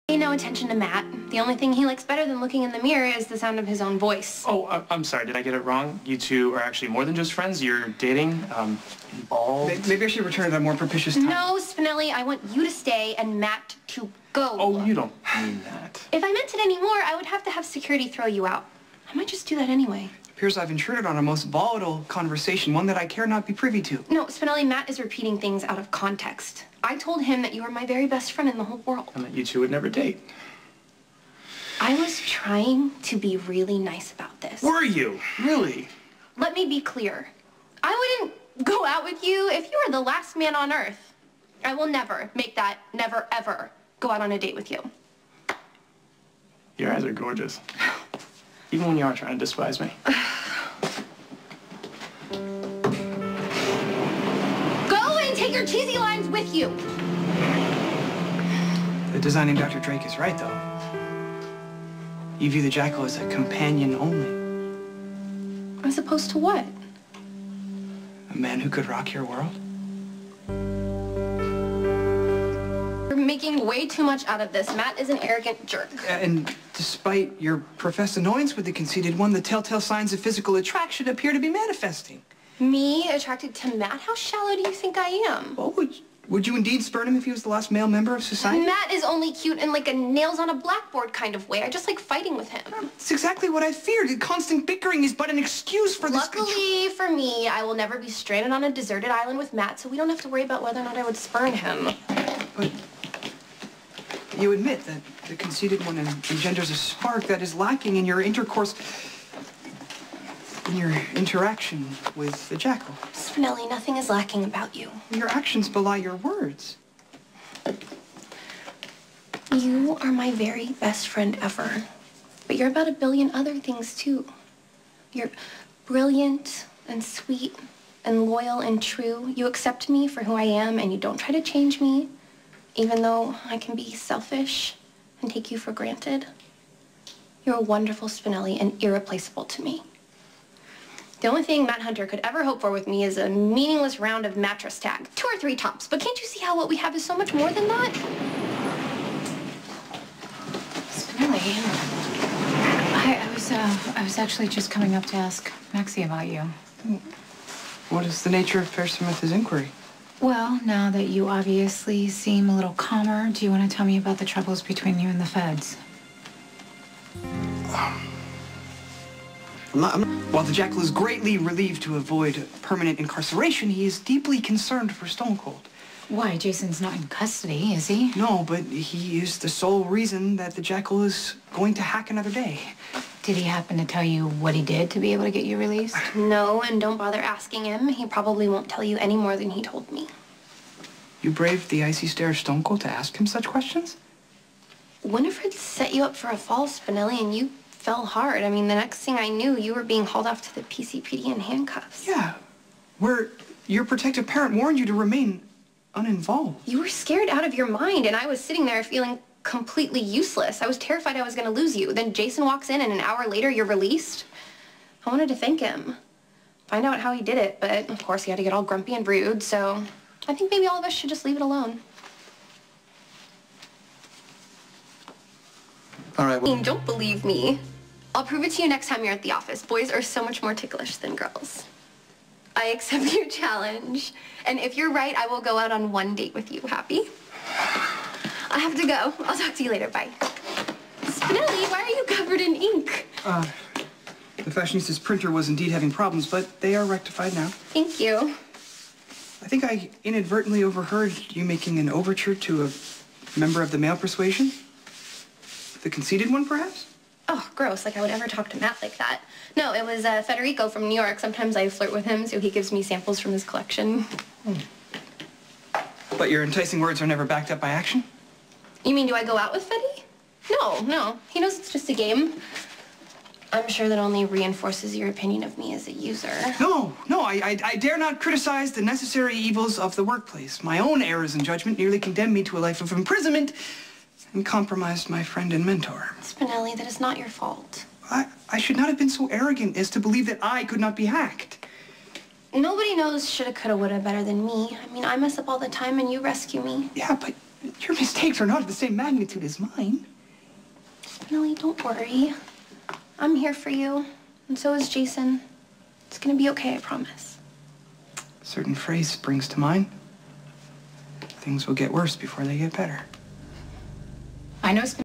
Pay no attention to Matt. The only thing he likes better than looking in the mirror is the sound of his own voice. Oh, I'm sorry. Did I get it wrong? You two are actually more than just friends. You're dating, involved. Maybe I should return at a more propitious time. No, Spinelli, I want you to stay and Matt to go. Oh, you don't mean that. If I meant it anymore, I would have to have security throw you out. I might just do that anyway. Appears I've intruded on a most volatile conversation, one that I care not be privy to. No, Spinelli, Matt is repeating things out of context. I told him that you were my very best friend in the whole world. And that you two would never date. I was trying to be really nice about this. Were you? Really? Let me be clear. I wouldn't go out with you if you were the last man on earth. I will never make that never, ever go out on a date with you. Your eyes are gorgeous. Even when you are trying to despise me. Go and take your cheesy lines with you. The designing Dr. Drake is right, though. You view the jackal as a companion only. As opposed to what? A man who could rock your world. You're making way too much out of this. Matt is an arrogant jerk. And despite your professed annoyance with the conceited one, the telltale signs of physical attraction appear to be manifesting. Me attracted to Matt? How shallow do you think I am? Well, would you indeed spurn him if he was the last male member of society? Matt is only cute in like a nails on a blackboard kind of way. I just like fighting with him. It's exactly what I feared. Constant bickering is but an excuse for this. Luckily for me, I will never be stranded on a deserted island with Matt, so we don't have to worry about whether or not I would spurn him. But you admit that the conceited one engenders a spark that is lacking in your intercourse, in your interaction with the jackal. Spinelli, nothing is lacking about you. Your actions belie your words. You are my very best friend ever. But you're about a billion other things, too. You're brilliant and sweet and loyal and true. You accept me for who I am, and you don't try to change me, even though I can be selfish and take you for granted. You're a wonderful Spinelli and irreplaceable to me. The only thing Matt Hunter could ever hope for with me is a meaningless round of mattress tag. 2 or 3 tops. But can't you see how what we have is so much more than that? Spinelli, I was actually just coming up to ask Maxie about you. What is the nature of Fair Smith's inquiry? Well, now that you obviously seem a little calmer, do you want to tell me about the troubles between you and the feds? While the jackal is greatly relieved to avoid permanent incarceration, he is deeply concerned for Stone Cold. Why, Jason's not in custody, is he? No, but he is the sole reason that the jackal is going to hack another day. Did he happen to tell you what he did to be able to get you released? No, and don't bother asking him. He probably won't tell you any more than he told me. You braved the icy stare of Stone Cold to ask him such questions? Winifred set you up for a fall, Spinelli, and you fell hard. I mean, the next thing I knew, you were being hauled off to the PCPD in handcuffs. Yeah, where your protective parent warned you to remain uninvolved. You were scared out of your mind, and I was sitting there feeling completely useless. I was terrified I was going to lose you. Then Jason walks in, and an hour later, you're released. I wanted to thank him, find out how he did it, but of course he had to get all grumpy and rude, so I think maybe all of us should just leave it alone. All right, well... Don't believe me. I'll prove it to you next time you're at the office. Boys are so much more ticklish than girls. I accept your challenge. And if you're right, I will go out on 1 date with you. Happy? I have to go. I'll talk to you later. Bye. Spinelli, why are you covered in ink? The Fashionista's printer was indeed having problems, but they are rectified now. Thank you. I think I inadvertently overheard you making an overture to a member of the male persuasion. The conceited one, perhaps? Oh, gross. Like I would ever talk to Matt like that. No, it was Federico from New York. Sometimes I flirt with him, so he gives me samples from his collection. But your enticing words are never backed up by action? You mean, do I go out with Feddy? No. He knows it's just a game. I'm sure that only reinforces your opinion of me as a user. No, I dare not criticize the necessary evils of the workplace. My own errors in judgment nearly condemned me to a life of imprisonment and compromised my friend and mentor. Spinelli, that is not your fault. I should not have been so arrogant as to believe that I could not be hacked. Nobody knows shoulda, coulda, woulda better than me. I mean, I mess up all the time and you rescue me. Yeah, but Your mistakes are not of the same magnitude as mine. Spinelli, don't worry. I'm here for you, and so is Jason. It's gonna be okay, I promise. A certain phrase springs to mind. Things will get worse before they get better. I know